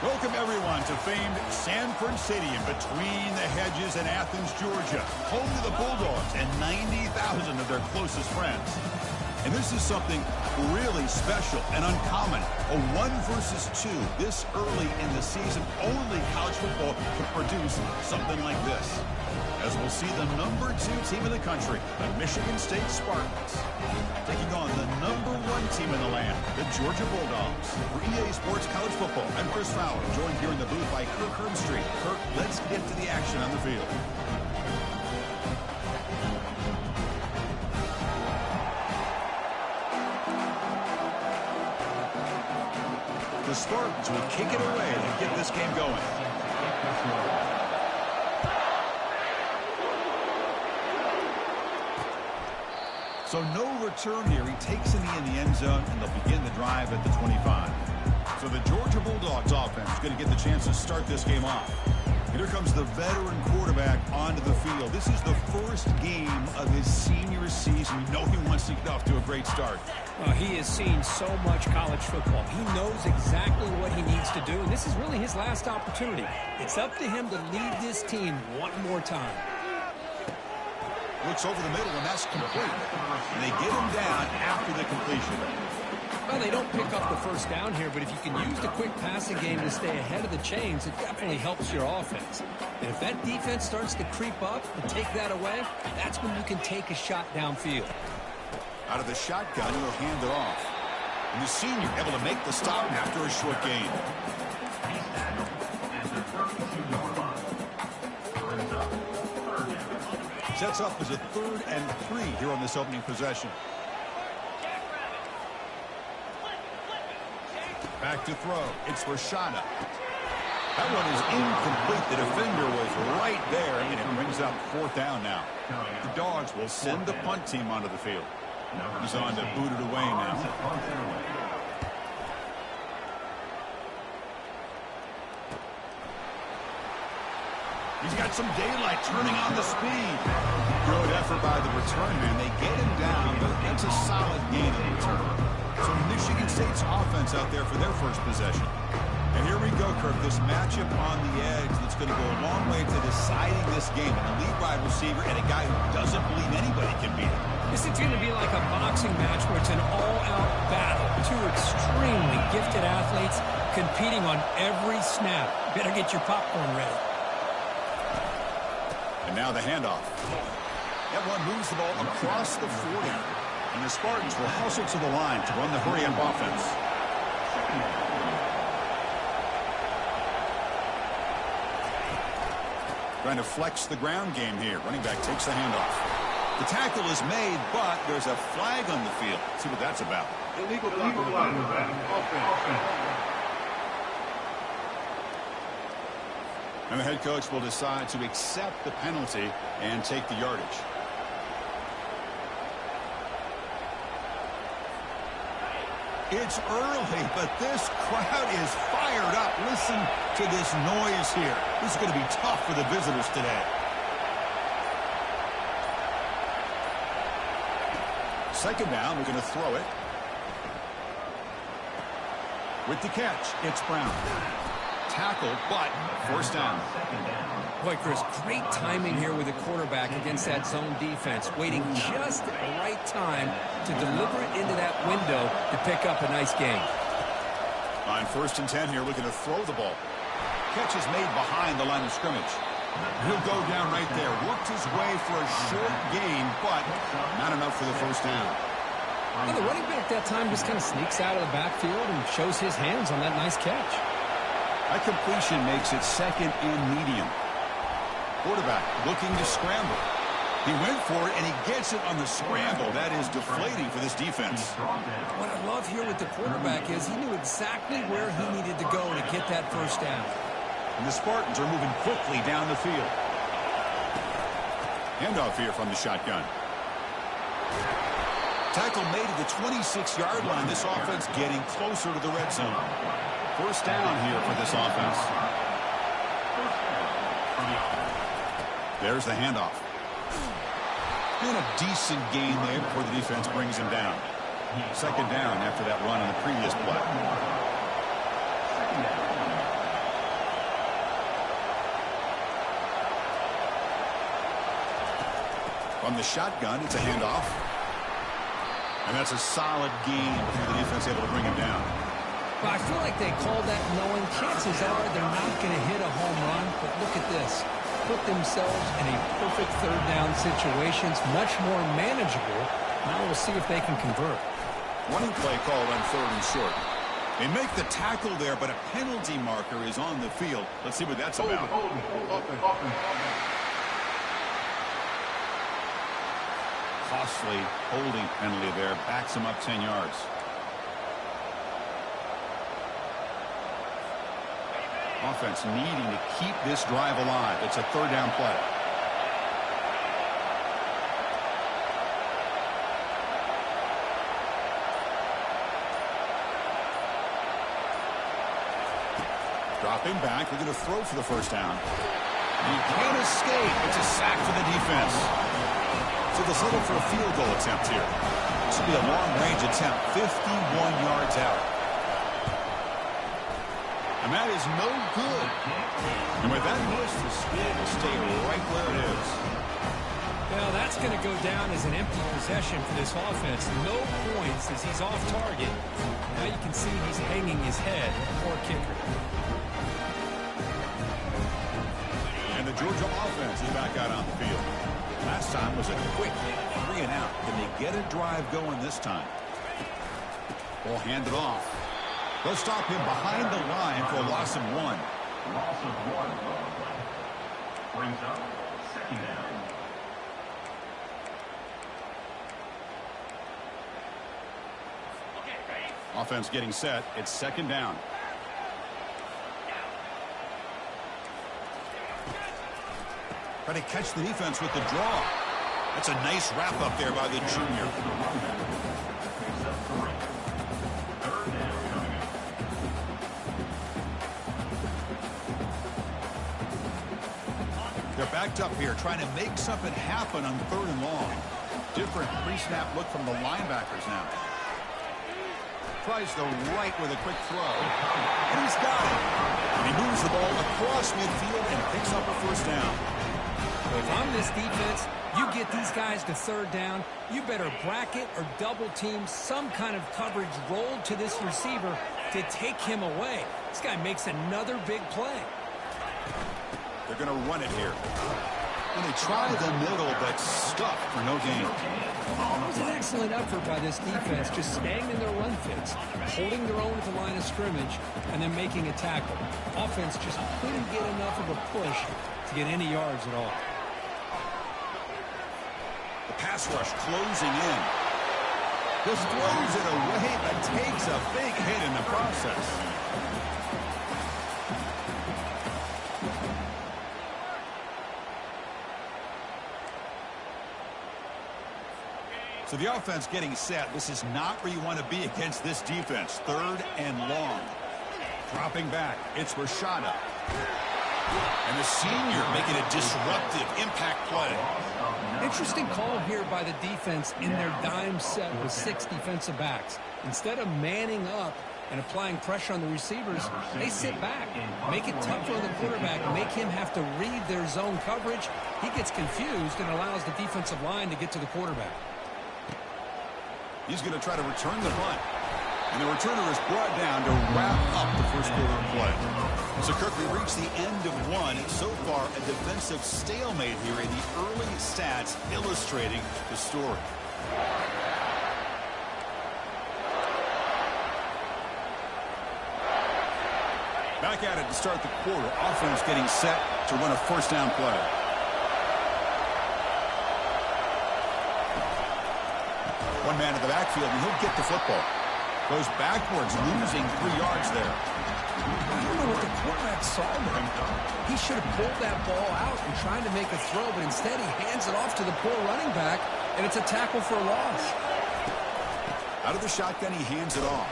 Welcome, everyone, to famed Sanford Stadium between the hedges in Athens, Georgia, home to the Bulldogs and 90,000 of their closest friends. And this is something really special and uncommon. A 1 versus 2 this early in the season. Only college football can produce something like this. As we'll see the number 2 team in the country, the Michigan State Spartans, taking on the number 1 team in the land, the Georgia Bulldogs. For EA Sports College Football, I'm Chris Fowler, joined here in the booth by Kirk Herbstreit. Kirk, let's get to the action on the field. The Spartans will kick it away and get this game going. So no return here. He takes it in the end zone, and they'll begin the drive at the 25. So the Georgia Bulldogs offense is going to get the chance to start this game off. Here comes the veteran quarterback onto the field. This is the first game of his senior season. You know he wants to get off to a great start. Well, he has seen so much college football. He knows exactly what he needs to do, and this is really his last opportunity. It's up to him to lead this team one more time. Looks over the middle, and that's complete. And they get him down after the completion. Well, they don't pick up the first down here, but if you can use the quick passing game to stay ahead of the chains, it definitely helps your offense. And if that defense starts to creep up and take that away, that's when you can take a shot downfield. Out of the shotgun, he'll hand it off. And the senior able to make the stop after a short gain. Sets up as a 3rd and 3 here on this opening possession. Back to throw. It's Rashada. That one is incomplete. The defender was right there, and it brings up 4th down now. The Dogs will send the punt team onto the field. He's on to boot it away now. He's got some daylight turning on the speed. Good effort by the return man. They get him down, but that's a solid gain in return. So Michigan State's offense out there for their first possession. And here we go, Kirk. This matchup on the edge that's going to go a long way to deciding this game. An elite wide receiver and a guy who doesn't believe anybody can beat him. This is going to be like a boxing match where it's an all-out battle. 2 extremely gifted athletes competing on every snap. Better get your popcorn ready. And now the handoff. That one moves the ball across the 40. And the Spartans will hustle to the line to run the hurry-up offense. Trying to flex the ground game here. Running back takes the handoff. The tackle is made, but there's a flag on the field. Let's see what that's about. Illegal flag. Offense. And the head coach will decide to accept the penalty and take the yardage. It's early, but this crowd is fired up. Listen to this noise here. This is going to be tough for the visitors today. Second down, we're going to throw it. With the catch, it's Brown. Tackle, but 1st down. Boy, Chris, great timing here with the quarterback against that zone defense, waiting just at the right time to deliver it into that window to pick up a nice gain. On 1st and 10 here, looking to throw the ball. Catch is made behind the line of scrimmage. He'll go down right there. Worked his way for a short gain, but not enough for the 1st down. And the running back that time just kind of sneaks out of the backfield and shows his hands on that nice catch. That completion makes it 2nd and medium. Quarterback looking to scramble. He went for it, and he gets it on the scramble. That is deflating for this defense. What I love here with the quarterback is he knew exactly where he needed to go to get that 1st down. And the Spartans are moving quickly down the field. Handoff here from the shotgun. Tackle made at the 26-yard line. This offense getting closer to the red zone. 1st down here for this offense. There's the handoff. And a decent gain there before the defense brings him down. 2nd down after that run on the previous play. From the shotgun, it's a handoff. And that's a solid gain through the defense, able to bring him down. Well, I feel like they called that knowing chances are they're not going to hit a home run. But look at this. Put themselves in a perfect third down situation. It's much more manageable. Now we'll see if they can convert. Running play called on 3rd and short. They make the tackle there, but a penalty marker is on the field. Let's see what that's about. Costly holding penalty there. Backs him up 10 yards. Offense needing to keep this drive alive. It's a 3rd down play. Dropping back. They're going to throw for the 1st down. And he can't escape. It's a sack for the defense. So they'll settle for a field goal attempt here. This will be a long-range attempt. 51 yards out. And that is no good. And with that miss, the score will stay right where it is. Well, that's going to go down as an empty possession for this offense. No points as he's off target. Now you can see he's hanging his head. Poor kicker. And the Georgia offense is back out on the field. Last time was a quick 3 and out. Can they get a drive going this time? Ball handed off. They'll stop him behind the line for a loss of 1. Loss of 1. Brings up 2nd down. Offense getting set. It's 2nd down. Try to catch the defense with the draw. That's a nice wrap up there by the junior. They're backed up here, trying to make something happen on 3rd and long. Different pre-snap look from the linebackers now. Tries the right with a quick throw. And he's got it. And he moves the ball across midfield and picks up a 1st down. If I'm this defense, you get these guys to 3rd down, you better bracket or double team some kind of coverage rolled to this receiver to take him away. This guy makes another big play. They're going to run it here. And they try the middle, but stuck for no gain. It was an excellent effort by this defense, just staying in their run fits, holding their own at the line of scrimmage, and then making a tackle. Offense just couldn't get enough of a push to get any yards at all. The pass rush closing in. Just throws it away, but takes a big hit in the process. So the offense getting set. This is not where you want to be against this defense. 3rd and long. Dropping back. It's Rashada. And the senior making a disruptive impact play. Interesting call here by the defense in their dime set with 6 defensive backs. Instead of manning up and applying pressure on the receivers, they sit back, make it tougher on the quarterback, make him have to read their zone coverage. He gets confused and allows the defensive line to get to the quarterback. He's going to try to return the punt. And the returner is brought down to wrap up the 1st quarter of play. So, Kirk, we reached the end of 1. So far, a defensive stalemate here in the early stats illustrating the story. Back at it to start the quarter. Offense getting set to run a 1st down play. One man in the backfield, and he'll get the football. Goes backwards, losing 3 yards there. I don't know what the quarterback saw there. He should have pulled that ball out and tried to make a throw, but instead he hands it off to the poor running back, and it's a tackle for a loss. Out of the shotgun, he hands it off.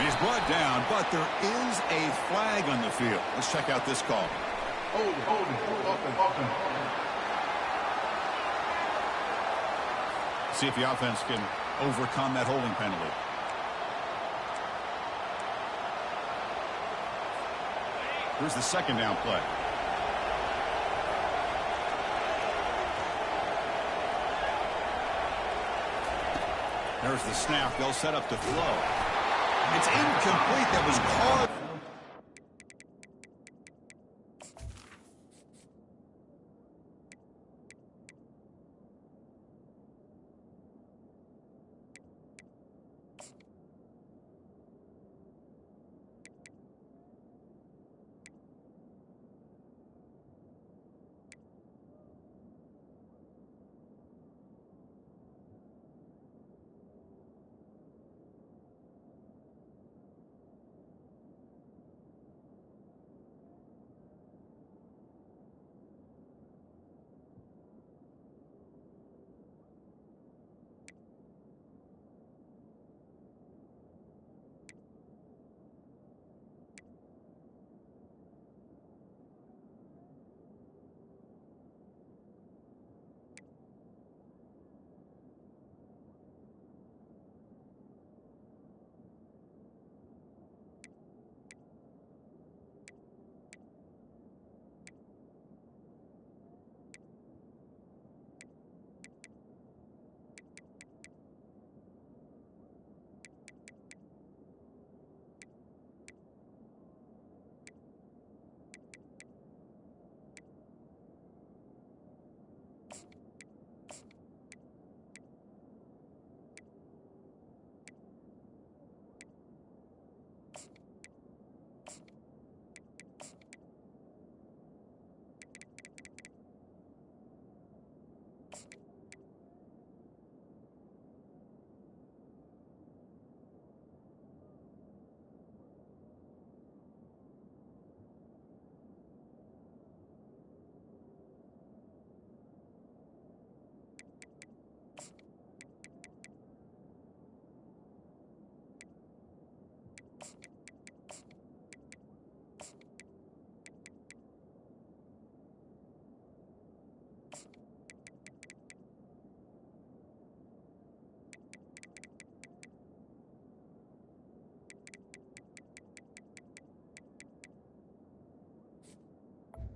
And he's brought down, but there is a flag on the field. Let's check out this call. Hold it. See if the offense can overcome that holding penalty. Here's the 2nd down play. There's the snap. They'll set up to throw. It's incomplete. That was caught.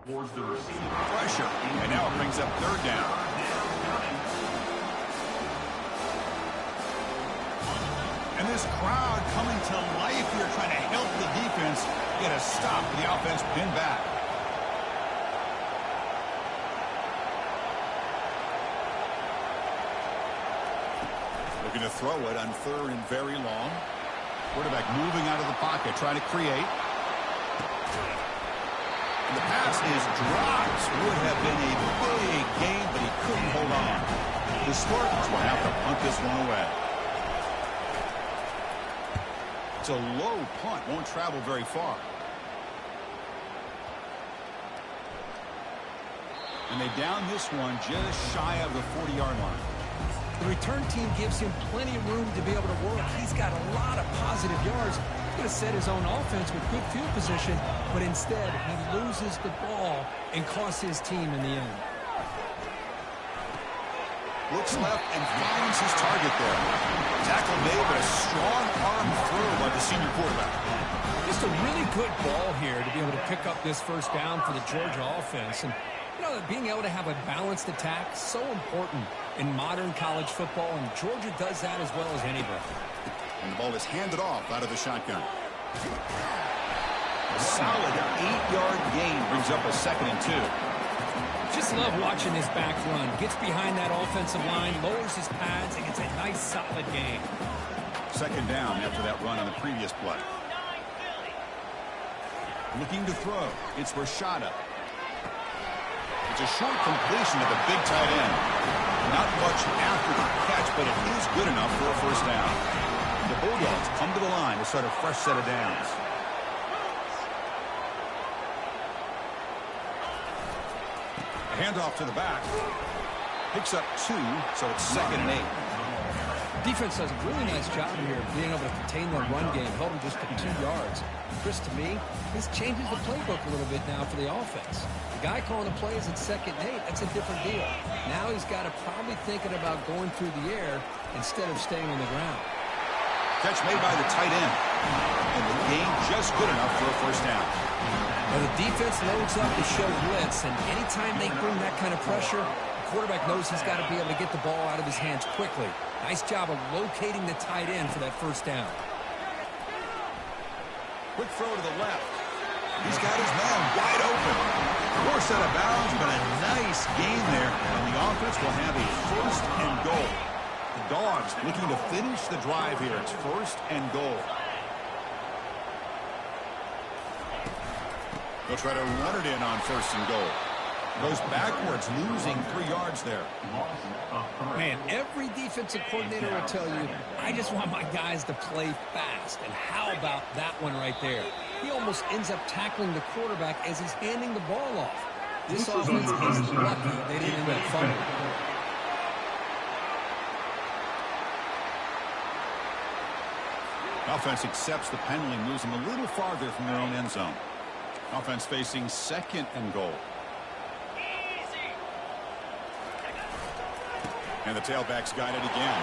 Towards the receiver. Pressure. And now it brings up third down. And this crowd coming to life here, trying to help the defense get a stop. The offense pinned back. Looking to throw it on third and very long. Quarterback moving out of the pocket, trying to create. And the pass is dropped. Would have been a big game, but he couldn't hold on. The Spartans will have to punt this one away. It's a low punt. Won't travel very far. And they down this one just shy of the 40-yard line. The return team gives him plenty of room to be able to work. He's got a lot of positive yards. He's going to set his own offense with good field position, but instead he loses the ball and costs his team in the end. Looks left and finds his target there. Tackle made, but a strong arm throw by the senior quarterback. Just a really good ball here to be able to pick up this first down for the Georgia offense. And, you know, being able to have a balanced attack is so important in modern college football, and Georgia does that as well as anybody. And the ball is handed off out of the shotgun. A solid 8-yard gain brings up a 2nd and 2. Just love watching this back run. Gets behind that offensive line, lowers his pads, and gets a nice, solid gain. 2nd down after that run on the previous play. Looking to throw. It's Rashada. It's a short completion to the big tight end. Not much after the catch, but it is good enough for a first down. The Bulldogs come to the line to start a fresh set of downs. Handoff to the back. Picks up 2, so it's 2nd and 8. Defense does a really nice job here of being able to contain their run game. Held him just to 2 yards. Chris, to me, this changes the playbook a little bit now for the offense. The guy calling the plays at 2nd and 8, that's a different deal. Now he's got to probably thinking about going through the air instead of staying on the ground. Catch made by the tight end. And the gain just good enough for a first down. Well, the defense loads up to show blitz, and anytime they bring that kind of pressure, quarterback knows he's got to be able to get the ball out of his hands quickly. Nice job of locating the tight end for that first down. Quick throw to the left. He's got his man wide open. Forced out of bounds, but a nice gain there. And the offense will have a first and goal. The Dogs looking to finish the drive here. It's first and goal. They'll try to run it in on first and goal. Goes backwards, losing 3 yards there. Man, every defensive coordinator will tell you, I just want my guys to play fast. And how about that one right there? He almost ends up tackling the quarterback as he's handing the ball off. This offense is lucky they didn't end up fumbling. Offense accepts the penalty and moves them a little farther from their own end zone. Offense facing second and goal. And the tailback's got it again.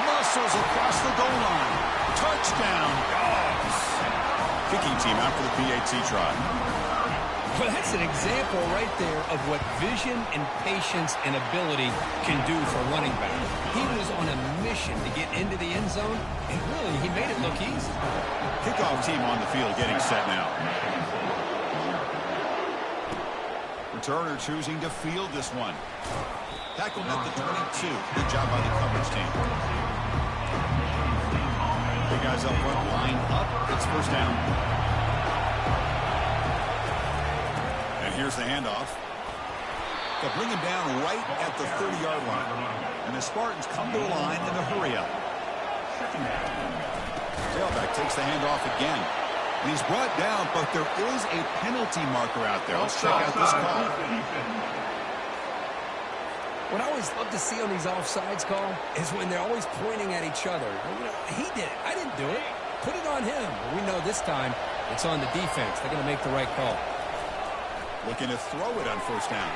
Muscles across the goal line. Touchdown, Dogs. Kicking team out for the PAT try. Well, that's an example right there of what vision and patience and ability can do for a running back. He was on a mission to get into the end zone, and really, he made it look easy. Kickoff team on the field getting set now. Returner choosing to field this one. Tackled at the 22. Good job by the coverage team. Big guys up front, line up. It's first down. And here's the handoff. They'll bring him down right at the 30-yard line. And the Spartans come to the line in a hurry up. Tailback takes the handoff again. And he's brought down, but there is a penalty marker out there. Let's check out this call. What I always love to see on these offsides call is when they're always pointing at each other. You know, he did it. I didn't do it. Put it on him. We know this time it's on the defense. They're going to make the right call. Looking to throw it on first down.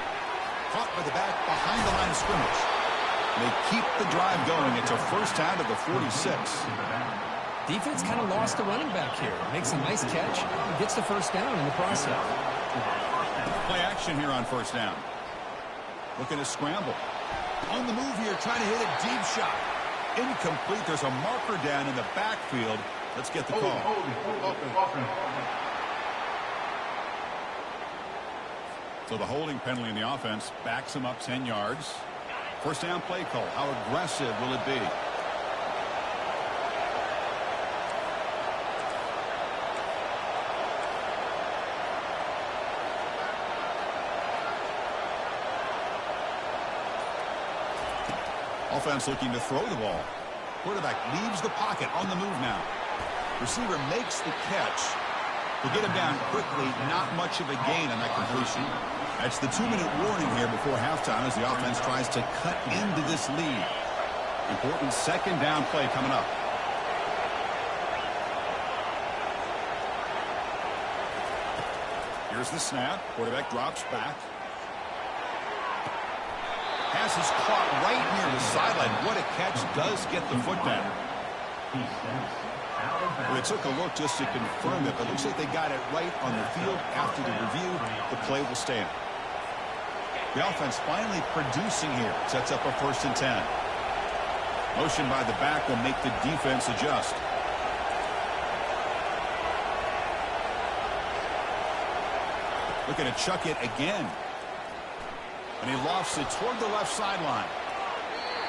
Caught by the back behind the line of scrimmage. They keep the drive going. It's a first down to the 46. Defense kind of lost the running back here. Makes a nice catch. Gets the first down in the process. Play action here on first down. Looking to scramble. On the move here, trying to hit a deep shot. Incomplete. There's a marker down in the backfield. Let's get the call. So the holding penalty in the offense backs him up 10 yards. First down play call. How aggressive will it be? Offense looking to throw the ball. Quarterback leaves the pocket on the move now. Receiver makes the catch. To get him down quickly, not much of a gain on that completion. That's the 2-minute warning here before halftime as the offense tries to cut into this lead. Important second down play coming up. Here's the snap. Quarterback drops back. Pass is caught right near the sideline. What a catch. Does get the foot down. Well, they took a look just to confirm it, but it looks like they got it right on the field. After the review, the play will stand. The offense finally producing here. Sets up a 1st and 10. Motion by the back will make the defense adjust. Looking to chuck it again. And he lofts it toward the left sideline.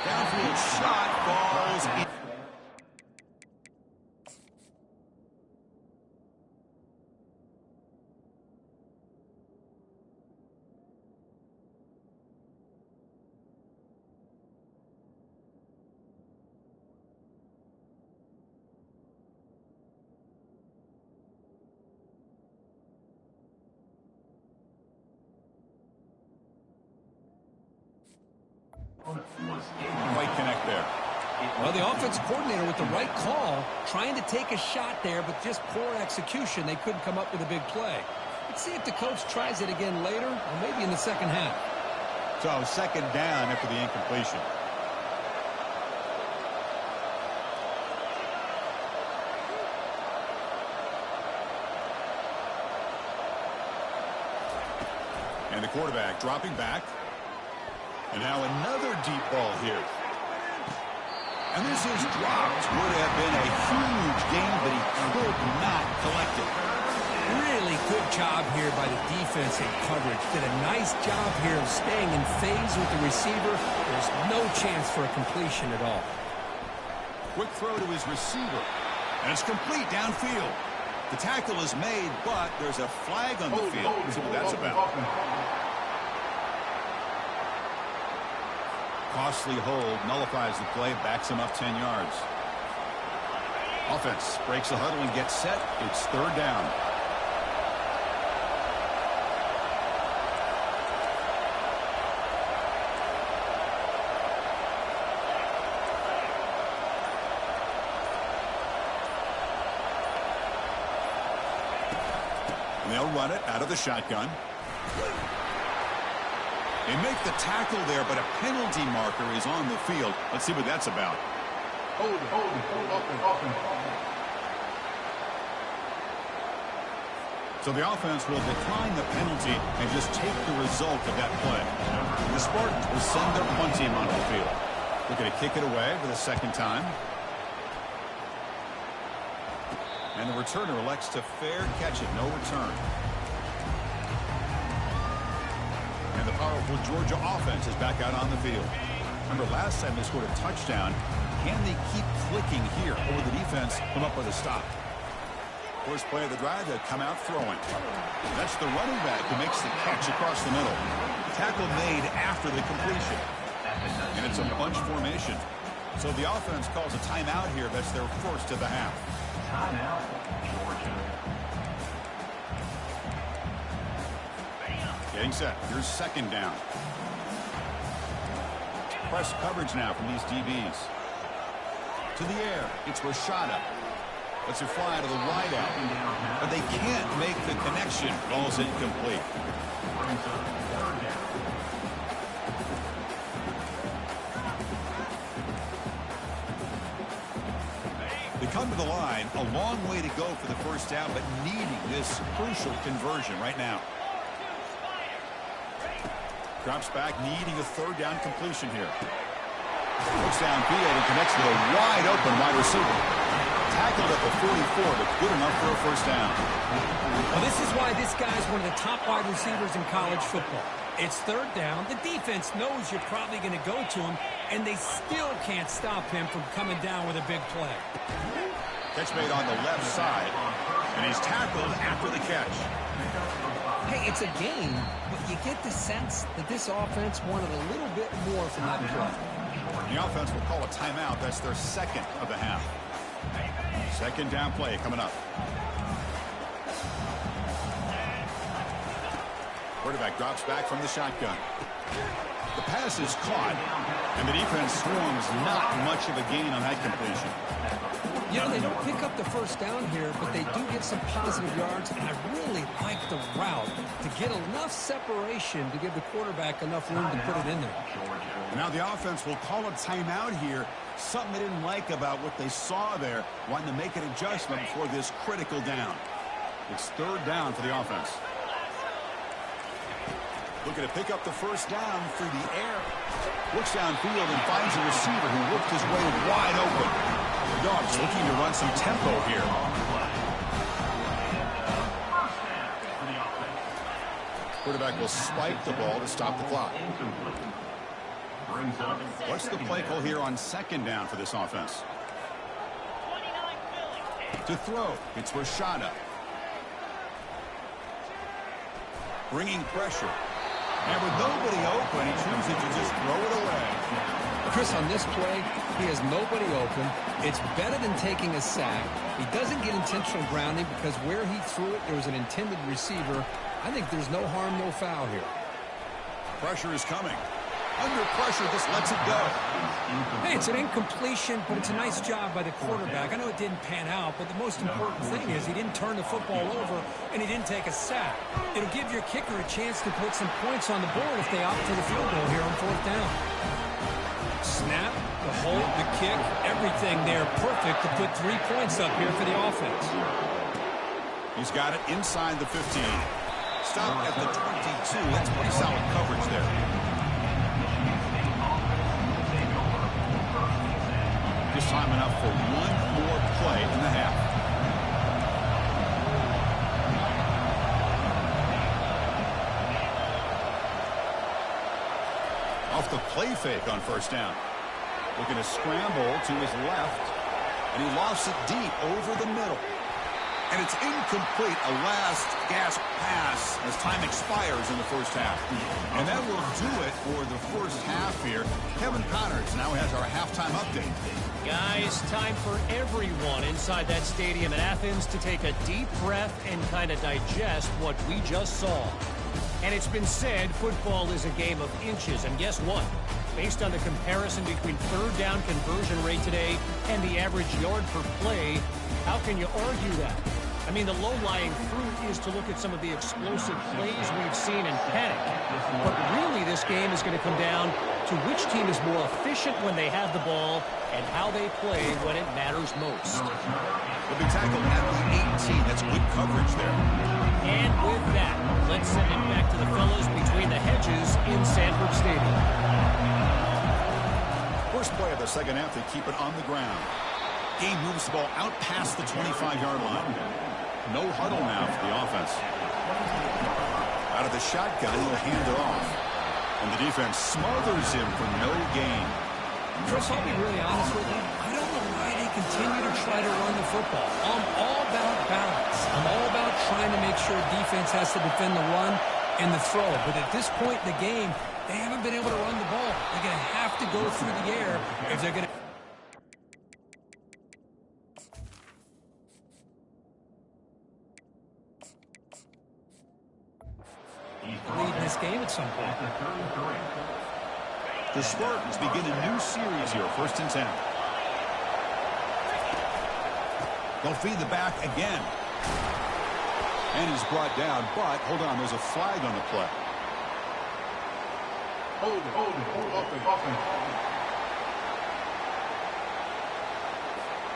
Downfield shot falls in. Might connect there. Well, the offensive coordinator with the right call, trying to take a shot there, but just poor execution. They couldn't come up with a big play. Let's see if the coach tries it again later, or maybe in the second half. So second down after the incompletion. And the quarterback dropping back. And now another deep ball here. And this is dropped. Would have been a huge gain, but he could not collect it. Really good job here by the defense in coverage. Did a nice job here of staying in phase with the receiver. There's no chance for a completion at all. Quick throw to his receiver. And it's complete downfield. The tackle is made, but there's a flag on the field. Let's see what that's about. Costly hold, nullifies the play, backs him up 10 yards. Offense breaks the huddle and gets set. It's third down. And they'll run it out of the shotgun. They make the tackle there, but a penalty marker is on the field. Let's see what that's about. Hold, open. So the offense will decline the penalty and just take the result of that play. The Spartans will send their punt team onto the field. They're going to kick it away for the second time. And the returner elects to fair catch it. No return. And the powerful Georgia offense is back out on the field. Remember, last time they scored a touchdown. Can they keep clicking here, or will the defense come up with a stop? First play of the drive, they come out throwing. That's the running back who makes the catch across the middle. Tackle made after the completion. And it's a bunch formation. So the offense calls a timeout here. That's their first of the half. Timeout, Georgia. Getting set. Here's second down. Press coverage now from these DBs. To the air. It's Rashada. Lets it fly to the wide out. But they can't make the connection. Ball's incomplete. They come to the line. A long way to go for the first down, but needing this crucial conversion right now. Drops back, needing a third down completion here. Looks downfield and connects with a wide open wide receiver. Tackled at the 44, but good enough for a first down. Well, this is why this guy's one of the top wide receivers in college football. It's third down. The defense knows you're probably going to go to him, and they still can't stop him from coming down with a big play. Catch made on the left side, and he's tackled after the catch. Hey, it's a game, but you get the sense that this offense wanted a little bit more from that play. The offense will call a timeout. That's their second of the half. Second down play coming up. Quarterback drops back from the shotgun. The pass is caught, and the defense swarms not much of a gain on that completion. You know, they don't pick up the first down here, but they do get some positive yards, and I really like the route to get enough separation to give the quarterback enough room to put it in there. Now the offense will call a timeout here. Something they didn't like about what they saw there, wanting to make an adjustment before this critical down. It's third down for the offense. Looking to pick up the first down through the air. Looks downfield and finds a receiver who looked his way wide open. The Dogs looking to run some tempo here. Quarterback will spike the ball to stop the clock. What's the play call here on second down for this offense? To throw, it's Rashada. Bringing pressure. And with nobody open, he chooses to just throw it away. Chris, on this play, he has nobody open. It's better than taking a sack. He doesn't get intentional grounding because where he threw it, there was an intended receiver. I think there's no harm, no foul here. Pressure is coming. Under pressure, just lets it go. Hey, it's an incompletion, but it's a nice job by the quarterback. I know it didn't pan out, but the most important thing is he didn't turn the football over, and he didn't take a sack. It'll give your kicker a chance to put some points on the board if they opt for the field goal here on fourth down. Snap, the hold, the kick, everything there perfect to put 3 points up here for the offense. He's got it inside the 15. Stop at the 22. That's pretty solid coverage there. Just time enough for one more play in the half. Off the play fake on first down. Looking to scramble to his left. And he lofts it deep over the middle. And it's incomplete, a last gasp pass as time expires in the first half. And that will do it for the first half here. Kevin Connors now has our halftime update. Guys, time for everyone inside that stadium in Athens to take a deep breath and kind of digest what we just saw. And it's been said football is a game of inches. And guess what? Based on the comparison between third down conversion rate today and the average yard per play, how can you argue that? I mean, the low-lying fruit is to look at some of the explosive plays we've seen in panic. But really, this game is going to come down to which team is more efficient when they have the ball and how they play when it matters most. They'll be tackled at the 18. That's good coverage there. And with that, let's send it back to the fellows between the hedges in Sanford Stadium. First play of the second half, they keep it on the ground. Game moves the ball out past the 25-yard line. No huddle now for the offense. Out of the shotgun, he'll hand it off. And the defense smothers him for no gain. Chris, I'll be really honest with you. I don't know why they continue to try to run the football. I'm all about balance. I'm all about trying to make sure defense has to defend the run and the throw. But at this point in the game, they haven't been able to run the ball. They're going to have to go through the air if they're going to lead in this game at some point. The Spartans begin a new series here, 1st and 10. They'll feed the back again. And he's brought down, but hold on, there's a flag on the play. Hold it.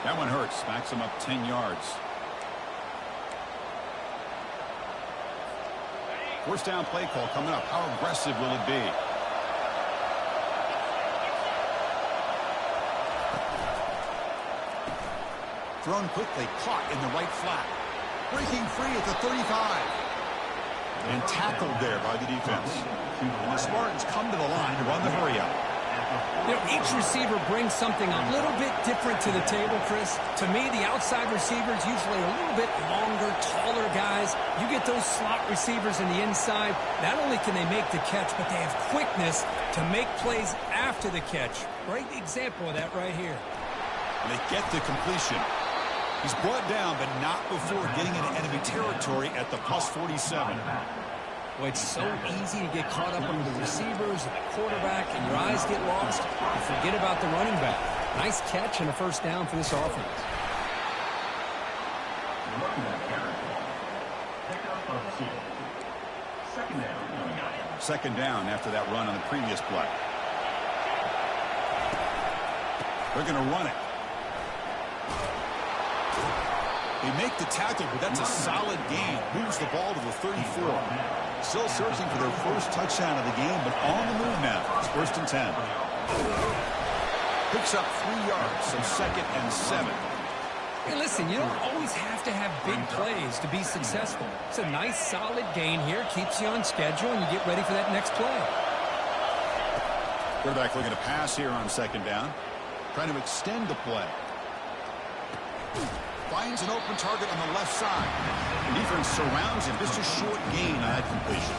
That one hurts. Backs him up 10 yards. First down play call coming up. How aggressive will it be? Thrown quickly, caught in the right flat. Breaking free at the 35. And tackled there by the defense. And the Spartans come to the line to run the hurry-up. You know, each receiver brings something a little bit different to the table, Chris. To me, the outside receivers usually a little bit longer, taller guys. You get those slot receivers in the inside. Not only can they make the catch, but they have quickness to make plays after the catch. Great example of that right here. And they get the completion. He's brought down, but not before getting into enemy territory at the +47. Well, it's so easy to get caught up under the receivers and the quarterback, and your eyes get lost. You forget about the running back. Nice catch and a first down for this offense. Second down after that run on the previous play. They're going to run it. They make the tackle, but that's a solid gain. Moves the ball to the 34. Still searching for their first touchdown of the game, but on the move now. It's 1st and 10. Picks up 3 yards, so 2nd and 7. Hey, listen, you don't always have to have big plays to be successful. It's a nice, solid gain here. Keeps you on schedule, and you get ready for that next play. Quarterback looking to pass here on 2nd down. Trying to extend the play. Finds an open target on the left side. The defense surrounds him. Just a short gain on that completion.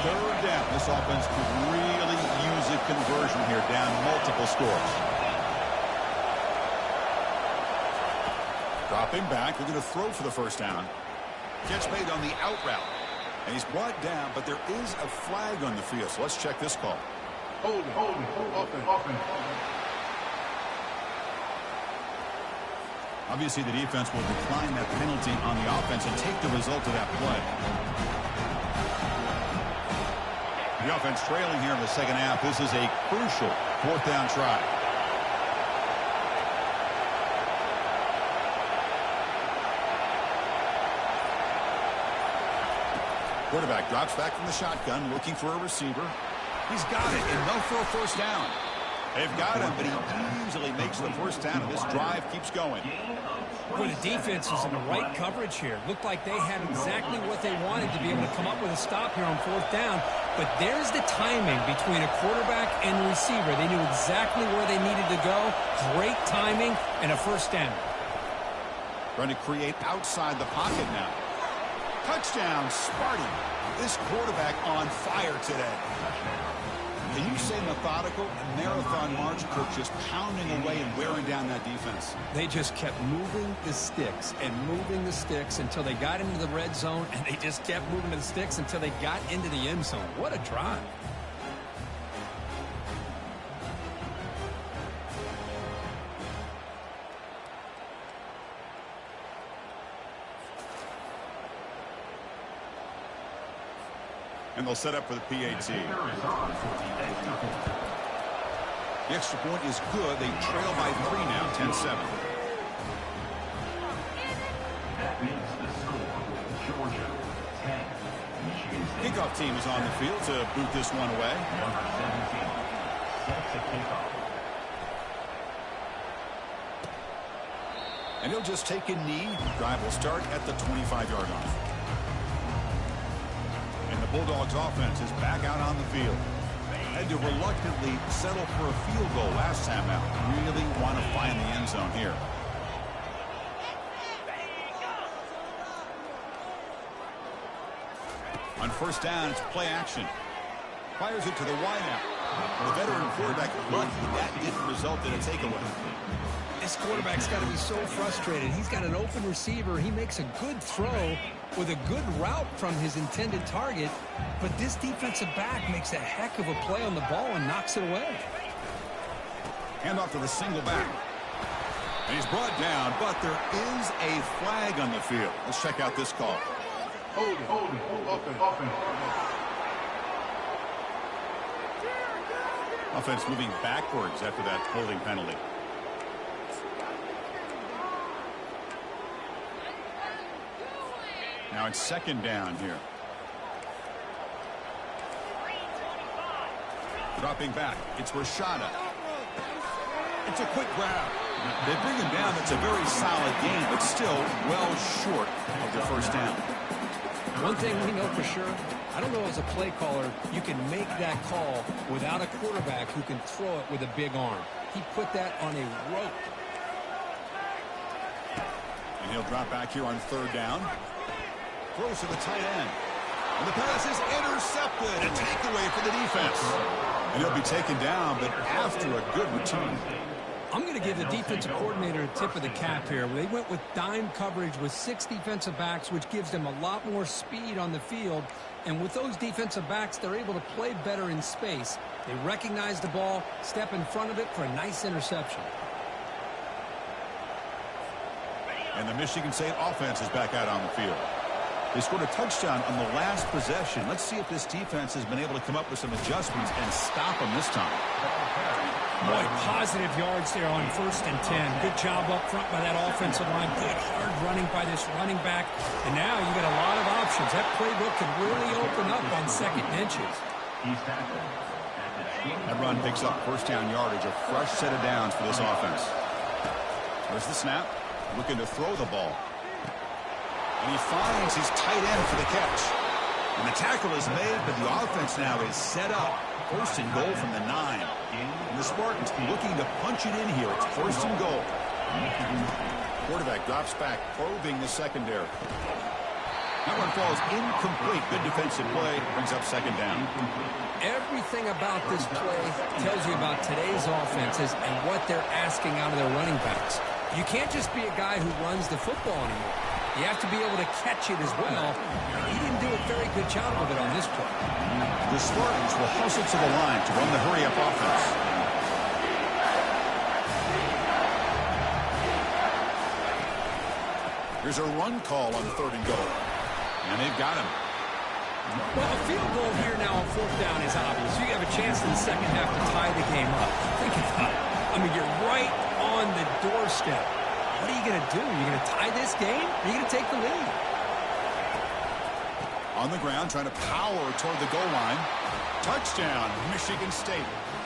Third down. This offense could really use a conversion here, down multiple scores. Dropping back. They're going to throw for the first down. Catch made on the out route. And he's brought down, but there is a flag on the field. So let's check this call. Hold it. Obviously, the defense will decline that penalty on the offense and take the result of that play. The offense trailing here in the second half. This is a crucial 4th down try. Quarterback drops back from the shotgun, looking for a receiver. He's got it, enough for a first down. They've got him, but he easily makes the first down, and this drive keeps going. Well, the defense is in the right coverage here. Looked like they had exactly what they wanted to be able to come up with a stop here on fourth down. But there's the timing between a quarterback and the receiver. They knew exactly where they needed to go. Great timing and a first down. Trying to create outside the pocket now. Touchdown, Sparty. This quarterback on fire today. Can you say methodical? A marathon march, Kirk, just pounding away and wearing down that defense. They just kept moving the sticks and moving the sticks until they got into the red zone, and they just kept moving the sticks until they got into the end zone. What a drive. And they'll set up for the PAT. The extra point is good. They trail by 3 now, 10-7. Kickoff team is on the field to boot this one away. And he'll just take a knee. Drive will start at the 25-yard line. And the Bulldogs offense is back out on the field. Had to reluctantly settle for a field goal last time out. Really want to find the end zone here. On first down, it's play action. Fires it to the wideout. The veteran quarterback lucky that didn't result in a takeaway. This quarterback's got to be so frustrated. He's got an open receiver. He makes a good throw with a good route from his intended target, but this defensive back makes a heck of a play on the ball and knocks it away. Handoff to the single back. And he's brought down, but there is a flag on the field. Let's check out this call. Holding, offense. Offense moving backwards after that holding penalty. Now it's second down here. Dropping back. It's Rashada. It's a quick grab. They bring him down. It's a very solid game, but still well short of the first down. One thing we know for sure, I don't know as a play caller, you can make that call without a quarterback who can throw it with a big arm. He put that on a rope. And he'll drop back here on third down. Throws to the tight end. And the pass is intercepted. A takeaway for the defense. And he'll be taken down, but after a good return. I'm going to give the defensive coordinator a tip of the cap here. They went with dime coverage with 6 defensive backs, which gives them a lot more speed on the field. And with those defensive backs, they're able to play better in space. They recognize the ball, step in front of it for a nice interception. And the Michigan State offense is back out on the field. They scored a touchdown on the last possession. Let's see if this defense has been able to come up with some adjustments and stop them this time. Boy, positive yards there on 1st and 10. Good job up front by that offensive line. Good hard running by this running back. And now you got a lot of options. That playbook can really open up on second and inches. That run picks up first down yardage, a fresh set of downs for this offense. There's the snap. Looking to throw the ball. And he finds his tight end for the catch. And the tackle is made, but the offense now is set up. 1st and goal from the 9. And the Spartans looking to punch it in here. It's 1st and goal. Quarterback drops back, probing the secondary. That one falls incomplete. Good defensive play. Brings up second down. Everything about this play tells you about today's offenses and what they're asking out of their running backs. You can't just be a guy who runs the football anymore. You have to be able to catch it as well. He didn't do a very good job of it on this play. The Spartans will hustle to the line to run the hurry-up offense. Here's a run call on 3rd and goal. And they've got him. Well, a field goal here now on 4th down is obvious. You have a chance in the second half to tie the game up. Think about it. I mean, you're right on the doorstep. What are you going to do? Are you going to tie this game? Or are you going to take the lead? On the ground, trying to power toward the goal line. Touchdown, Michigan State.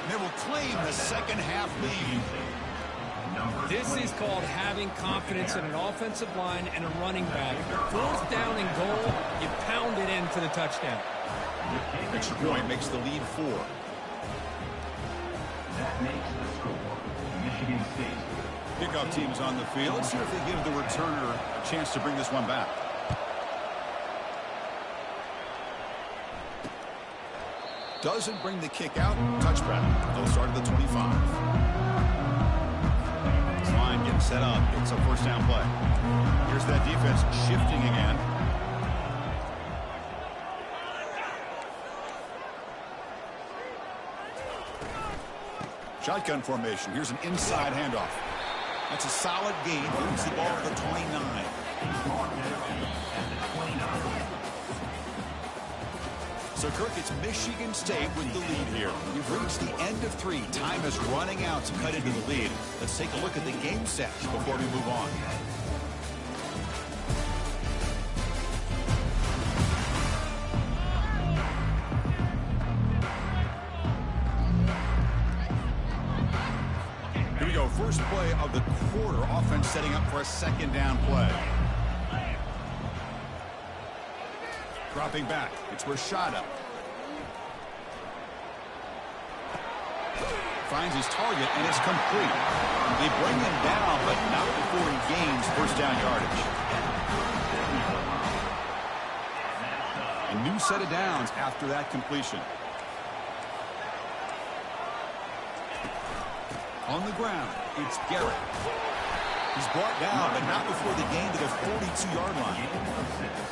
They will claim the second half lead. This is called having confidence in an offensive line and a running back. Fourth down and goal, you pound it in for the touchdown. Extra point makes the lead 4. That makes the score Michigan State. Kickoff teams on the field. Let's see if they give the returner a chance to bring this one back. Doesn't bring the kick out. Touchback. They'll start at the 25. This line getting set up. It's a first down play. Here's that defense shifting again. Shotgun formation. Here's an inside handoff. That's a solid gain. Moves the ball to the 29. So, Kirk, it's Michigan State with the lead here. We've reached the end of 3. Time is running out to cut into the lead. Let's take a look at the game sets before we move on. Here we go. First play of the quarter. Offense setting up for a second down play. Dropping back. It's Rashada. Finds his target, and it's complete. They bring him down, but not before he gains first down yardage. A new set of downs after that completion. On the ground, it's Garrett. He's brought down, but not before the gain to the 42-yard line.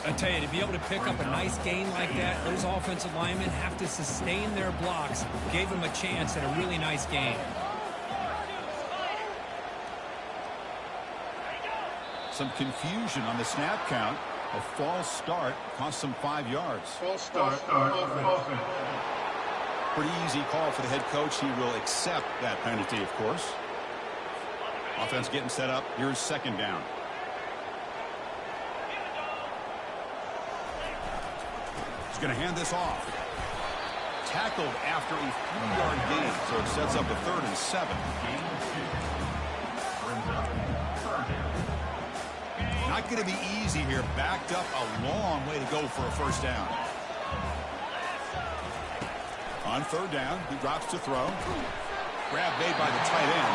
I tell you, to be able to pick up a nice gain like that, those offensive linemen have to sustain their blocks. Gave him a chance at a really nice gain. Some confusion on the snap count. A false start cost them 5 yards. False start. Offense. Pretty easy call for the head coach. He will accept that penalty, of course. Offense getting set up. Here's second down. He's going to hand this off. Tackled after a 3-yard gain, so it sets up a 3rd and 7. Not going to be easy here. Backed up a long way to go for a first down. On 3rd down, he drops to throw. Grab made by the tight end.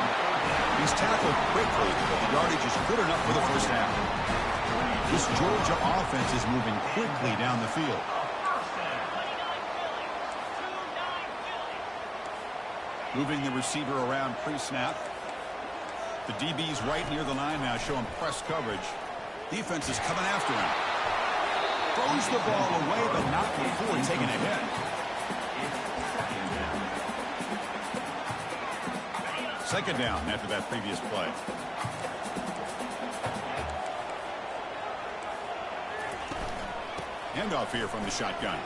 He's tackled quickly, but the yardage is good enough for the first down. This Georgia offense is moving quickly down the field. Moving the receiver around pre-snap. The DB's right near the line now, showing press coverage. Defense is coming after him. Throws the ball away, but not before taking a hit. Second down after that previous play. Handoff here from the shotgun.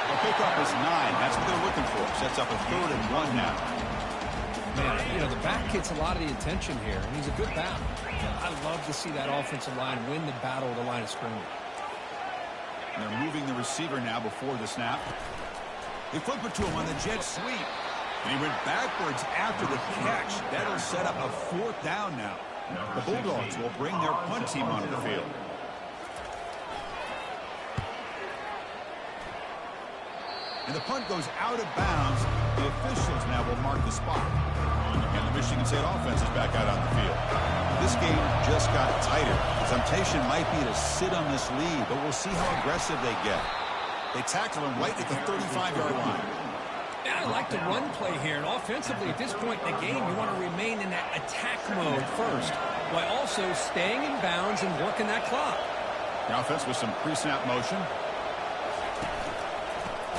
The pickup is 9. That's what they're looking for. Sets up a 3rd and 1 now. Man, you know, the back gets a lot of the attention here, and he's a good back. I love to see that offensive line win the battle of the line of scrimmage. And they're moving the receiver now before the snap. They flip it to him on the jet sweep. And he went backwards after the catch. That'll set up a 4th down now. The Bulldogs will bring their punt team onto the field. And the punt goes out of bounds. The officials now will mark the spot. And the Michigan State offense is back out on the field. This game just got tighter. The temptation might be to sit on this lead, but we'll see how aggressive they get. They tackle him right at the 35-yard line. Yeah, I like the run play here. And offensively, at this point in the game, you want to remain in that attack mode first, while also staying in bounds and working that clock. The offense with some pre-snap motion.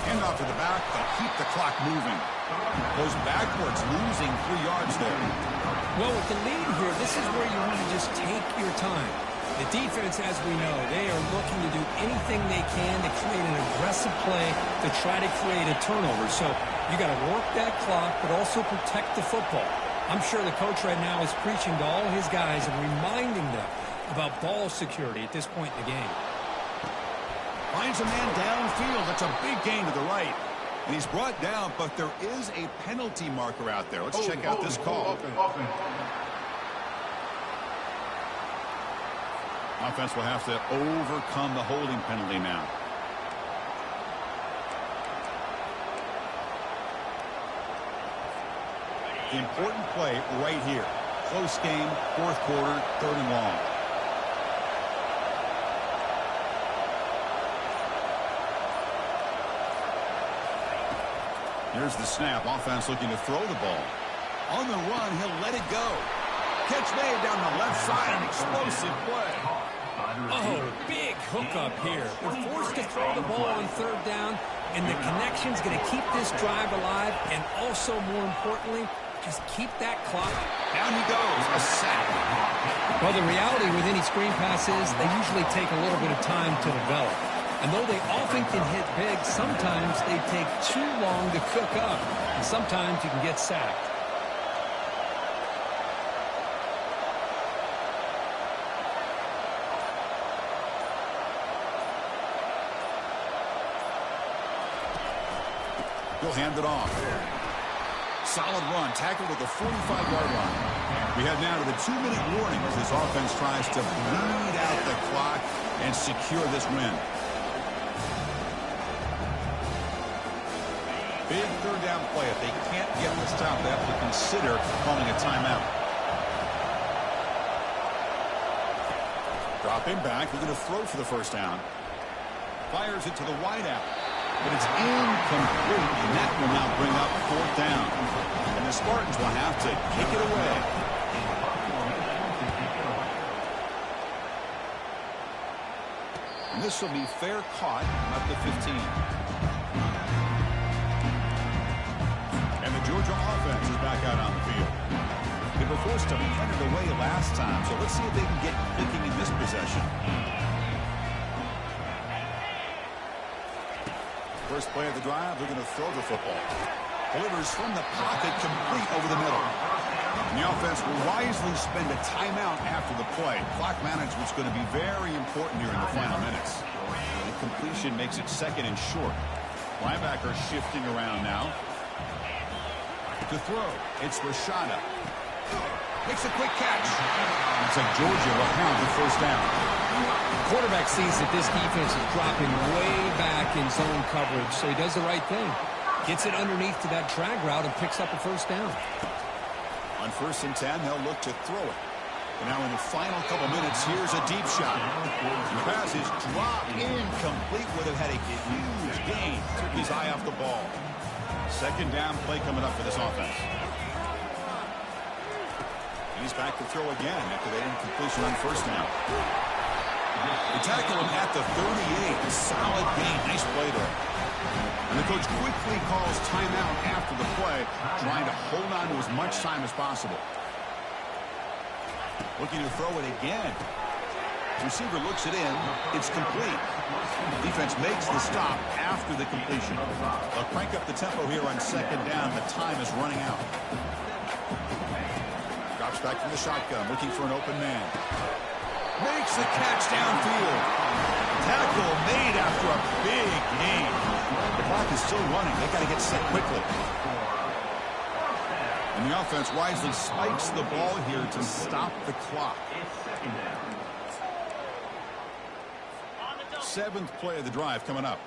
Handoff to the back, but keep the clock moving. Goes backwards, losing 3 yards there. Well, with the lead here, this is where you want to just take your time. The defense, as we know, they are looking to do anything they can to create an aggressive play to try to create a turnover. So you got to work that clock, but also protect the football. I'm sure the coach right now is preaching to all his guys and reminding them about ball security at this point in the game. Finds a man downfield. That's a big gain to the right. And he's brought down, but there is a penalty marker out there. Let's check out this call. Offense will have to overcome the holding penalty now. The important play right here. Close game, fourth quarter, 3rd and long. Here's the snap. Offense looking to throw the ball. On the run, he'll let it go. Catch made down the left side. An explosive play. Oh, big hookup here. They're forced to throw the ball on 3rd down, and the connection's going to keep this drive alive, and also, more importantly, just keep that clock. Down he goes. A sack. Well, the reality with any screen pass is they usually take a little bit of time to develop. And though they often can hit big, sometimes they take too long to cook up. And sometimes you can get sacked. He'll hand it off. Solid run. Tackled at the 45-yard line. We head now to the 2-minute warning as this offense tries to bleed out the clock and secure this win. Big 3rd down play. If they can't get the stop, they have to consider calling a timeout. Dropping back. We're going to throw for the 1st down. Fires it to the wideout. But it's incomplete, and that will now bring up 4th down. And the Spartans will have to kick it away. And this will be fair caught at the 15. And the Georgia offense is back out on the field. They were forced to punt it away last time, so let's see if they can get clicking in this possession. First play of the drive, they're going to throw the football. Delivers from the pocket, complete over the middle. And the offense will wisely spend a timeout after the play. Clock management's going to be very important here in the final minutes. The completion makes it 2nd and short. Linebacker shifting around now. To throw, it's Rashada. Makes a quick catch. Looks like Georgia will have the 1st down. The quarterback sees that this defense is dropping way back in zone coverage, so he does the right thing. Gets it underneath to that drag route and picks up a 1st down. On 1st and 10, they'll look to throw it. And now in the final couple minutes, here's a deep shot. The pass is dropped incomplete. Would have had a huge gain. Took his eye off the ball. 2nd down play coming up for this offense. And he's back to throw again after the incompletion on 1st down. They tackle him at the 38. Solid gain. Nice play there. And the coach quickly calls timeout after the play, trying to hold on to as much time as possible. Looking to throw it again. The receiver looks it in. It's complete. The defense makes the stop after the completion. They'll crank up the tempo here on 2nd down. The time is running out. Drops back from the shotgun, looking for an open man. Makes the catch downfield. Tackle made after a big gain. The clock is still running. They got to get set quickly. And the offense wisely spikes the ball here to stop the clock. 7th play of the drive coming up.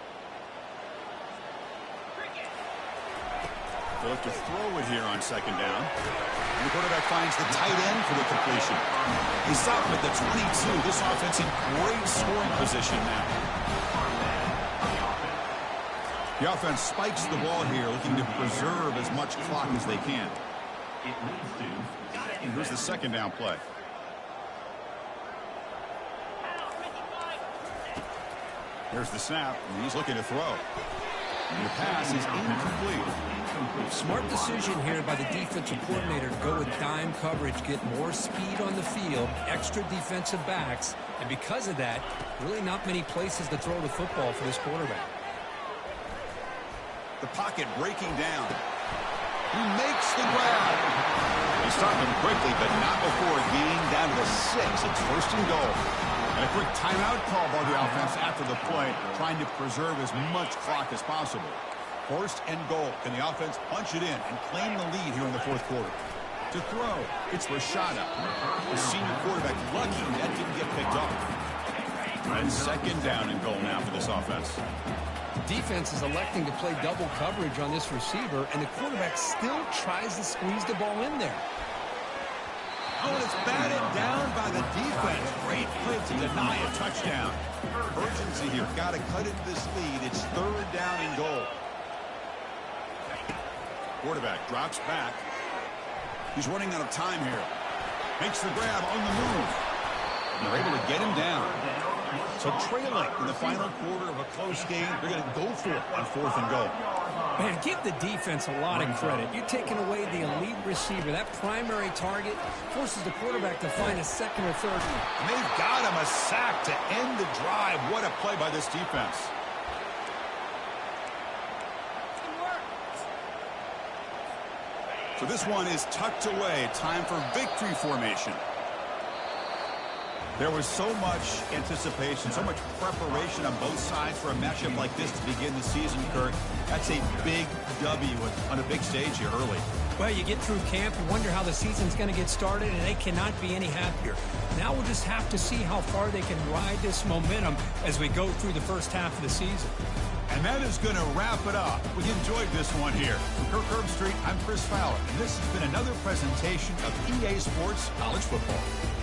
They'll look to throw it here on 2nd down. And the quarterback finds the tight end for the completion. He stopped him at the 22. This offense in great scoring position now. The offense spikes the ball here, looking to preserve as much clock as they can. Here's the 2nd down play. Here's the snap, and he's looking to throw. And the pass is incomplete. Smart decision here by the defensive coordinator to go with dime coverage, get more speed on the field, extra defensive backs, and because of that, really not many places to throw the football for this quarterback. The pocket breaking down. He makes the grab. They stop him quickly, but not before a gain down to the 6. It's 1st and goal. And a quick timeout call by the offense after the play, trying to preserve as much clock as possible. First and goal. Can the offense punch it in and claim the lead here in the fourth quarter? To throw, it's Rashada. The senior quarterback lucky that didn't get picked up. And second down and goal now for this offense. Defense is electing to play double coverage on this receiver, and the quarterback still tries to squeeze the ball in there. Oh, and it's batted down by the defense. Great play to deny a touchdown. Urgency here. Got to cut into this lead. It's third down and goal. Quarterback drops back. He's running out of time here. Makes the grab on the move. And they're able to get him down. So trailing in the final quarter of a close game, they're going to go for it on fourth and goal. Man, give the defense a lot of credit. You're taking away the elite receiver. That primary target forces the quarterback to find a second or third. And they've got him a sack to end the drive. What a play by this defense. So this one is tucked away. Time for victory formation. There was so much anticipation, so much preparation on both sides for a matchup like this to begin the season, Kurt. That's a big W on a big stage here early. Well, you get through camp, you wonder how the season's going to get started, and they cannot be any happier. Now we'll just have to see how far they can ride this momentum as we go through the first half of the season. And that is going to wrap it up. We enjoyed this one here. From Kirk Herbstreit, I'm Chris Fowler, and this has been another presentation of EA Sports College Football.